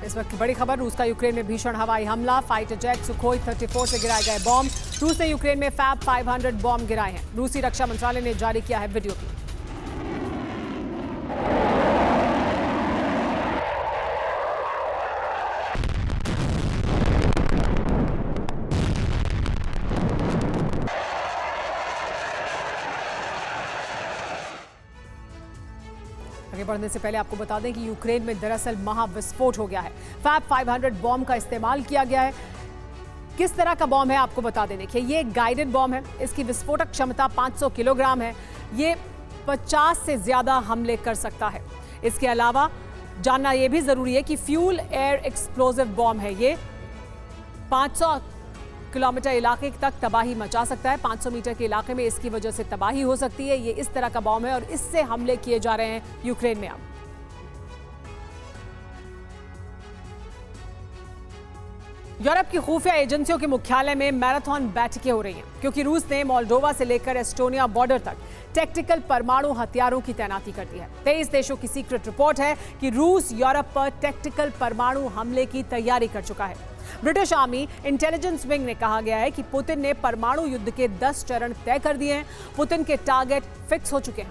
इस वक्त की बड़ी खबर, रूस का यूक्रेन में भीषण हवाई हमला, फाइटर जेट सुखोई 34 से गिराए गए बॉम्ब। रूस ने यूक्रेन में फैब 500 बॉम्ब गिराए हैं। रूसी रक्षा मंत्रालय ने जारी किया है वीडियो क्लिप। आगे बढ़ने से पहले आपको बता दें कि यूक्रेन में दरअसल महाविस्फोट हो गया है। फैब 500 बॉम्ब का इस्तेमाल किया गया है। किस तरह का बॉम्ब है आपको बता दें। देखिए, ये गाइडेड बॉम्ब है। इसकी विस्फोटक क्षमता 500 किलोग्राम है। ये 50 से ज्यादा हमले कर सकता है। इसके अलावा जानना यह भी जरूरी है कि फ्यूल एयर एक्सप्लोजिव बॉम्ब है। ये 500 किलोमीटर इलाके तक तबाही मचा सकता है। 500 मीटर के इलाके में इसकी वजह से तबाही हो सकती है। ये इस तरह का बॉम्ब है और इससे हमले किए जा रहे हैं यूक्रेन में। अब यूरोप की खुफिया एजेंसियों के मुख्यालय में मैराथन बैठकें हो रही हैं, क्योंकि रूस ने मोल्डोवा से लेकर एस्टोनिया बॉर्डर तक टैक्टिकल परमाणु हथियारों की तैनाती कर दी है। 23 देशों की सीक्रेट रिपोर्ट है कि रूस यूरोप पर टैक्टिकल परमाणु हमले की तैयारी कर चुका है। ब्रिटिश आर्मी इंटेलिजेंस विंग ने कहा गया है कि पुतिन ने परमाणु युद्ध के 10 चरण तय कर दिए हैं। पुतिन के टारगेट फिक्स हो चुके हैं।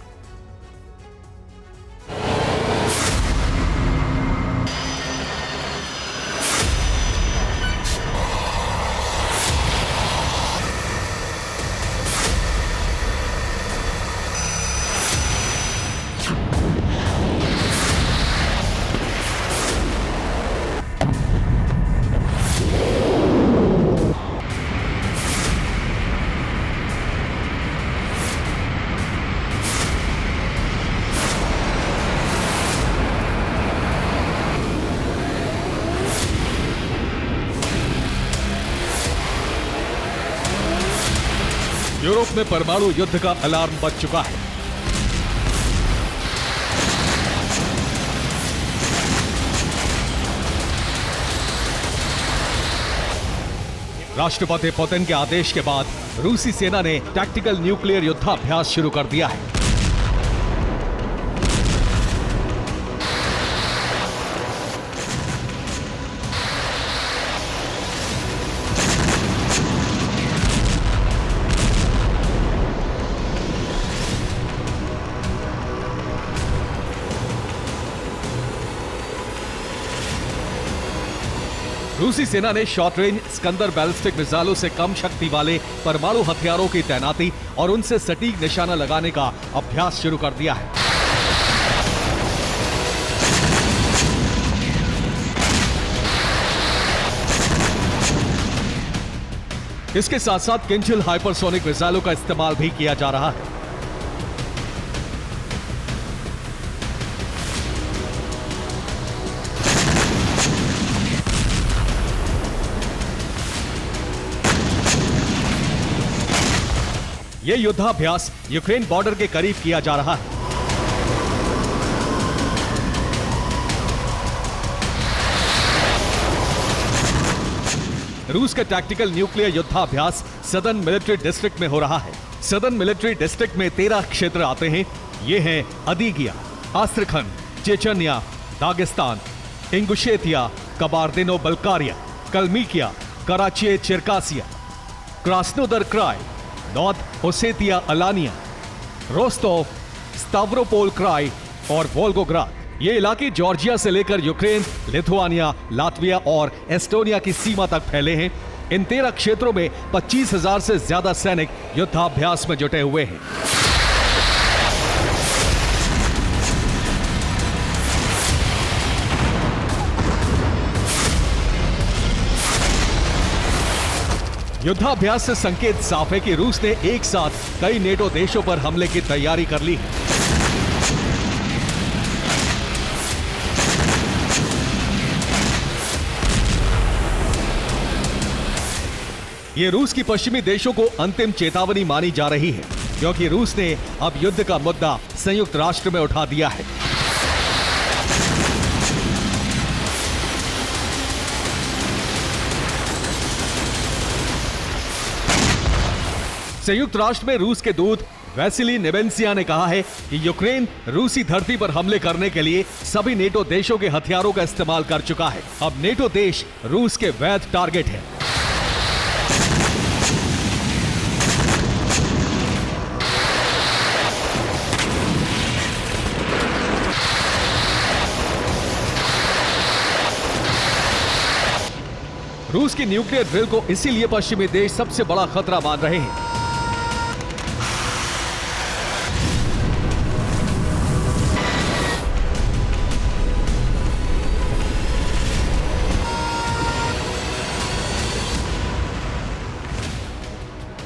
यूरोप में परमाणु युद्ध का अलार्म बज चुका है। राष्ट्रपति पुतिन के आदेश के बाद रूसी सेना ने टैक्टिकल न्यूक्लियर युद्धाभ्यास शुरू कर दिया है। रूसी सेना ने शॉर्ट रेंज स्कंदर बैलिस्टिक मिसाइलों से कम शक्ति वाले परमाणु हथियारों की तैनाती और उनसे सटीक निशाना लगाने का अभ्यास शुरू कर दिया है। इसके साथ साथ किंजल हाइपरसोनिक मिसाइलों का इस्तेमाल भी किया जा रहा है। यह युद्धाभ्यास यूक्रेन बॉर्डर के करीब किया जा रहा है। रूस के टैक्टिकल न्यूक्लियर युद्धाभ्यास सदर्न मिलिट्री डिस्ट्रिक्ट में हो रहा है। सदर्न मिलिट्री डिस्ट्रिक्ट में 13 क्षेत्र आते हैं। ये हैं Adygea, Astrakhan, Chechnya, Dagestan, Ingushetia, Kabardino-Balkaria, Kalmykia, Karachay Cherkessia, Krasnodar Krai, North Ossetia Alania, Rostov, Stavropol Krai और वोल्गोग्राद। ये इलाके जॉर्जिया से लेकर यूक्रेन, लिथुआनिया, लातविया और एस्टोनिया की सीमा तक फैले हैं। इन 13 क्षेत्रों में 25,000 से ज्यादा सैनिक युद्धाभ्यास में जुटे हुए हैं। युद्धाभ्यास से संकेत साफ है कि रूस ने एक साथ कई नेटो देशों पर हमले की तैयारी कर ली है। ये रूस की पश्चिमी देशों को अंतिम चेतावनी मानी जा रही है, क्योंकि रूस ने अब युद्ध का मुद्दा संयुक्त राष्ट्र में उठा दिया है। संयुक्त राष्ट्र में रूस के दूत वैसिली नेबेंसिया ने कहा है कि यूक्रेन रूसी धरती पर हमले करने के लिए सभी नेटो देशों के हथियारों का इस्तेमाल कर चुका है। अब नेटो देश रूस के वैध टारगेट है। रूस की न्यूक्लियर ड्रिल को इसीलिए पश्चिमी देश सबसे बड़ा खतरा मान रहे हैं।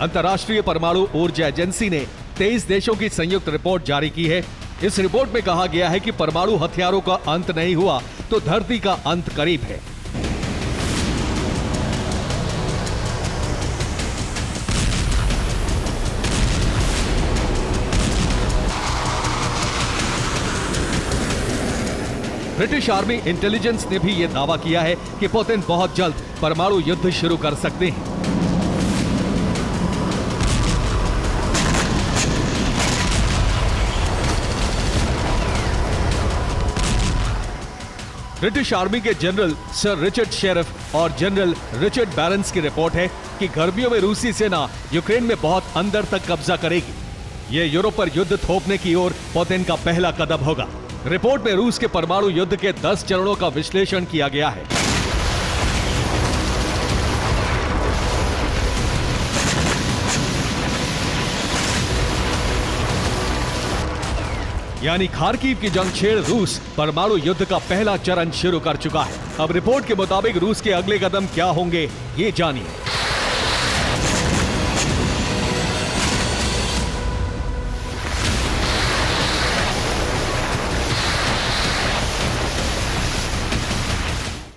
अंतर्राष्ट्रीय परमाणु ऊर्जा एजेंसी ने 23 देशों की संयुक्त रिपोर्ट जारी की है। इस रिपोर्ट में कहा गया है कि परमाणु हथियारों का अंत नहीं हुआ तो धरती का अंत करीब है। ब्रिटिश आर्मी इंटेलिजेंस ने भी यह दावा किया है कि पुतिन बहुत जल्द परमाणु युद्ध शुरू कर सकते हैं। ब्रिटिश आर्मी के जनरल सर रिचर्ड शेरिफ और जनरल रिचर्ड बैलेंस की रिपोर्ट है कि गर्मियों में रूसी सेना यूक्रेन में बहुत अंदर तक कब्जा करेगी। यह यूरोप पर युद्ध थोपने की ओर पुतिन का पहला कदम होगा। रिपोर्ट में रूस के परमाणु युद्ध के 10 चरणों का विश्लेषण किया गया है। यानी खार्किव की जंग छेड़ रूस परमाणु युद्ध का पहला चरण शुरू कर चुका है। अब रिपोर्ट के मुताबिक रूस के अगले कदम क्या होंगे, ये जानिए।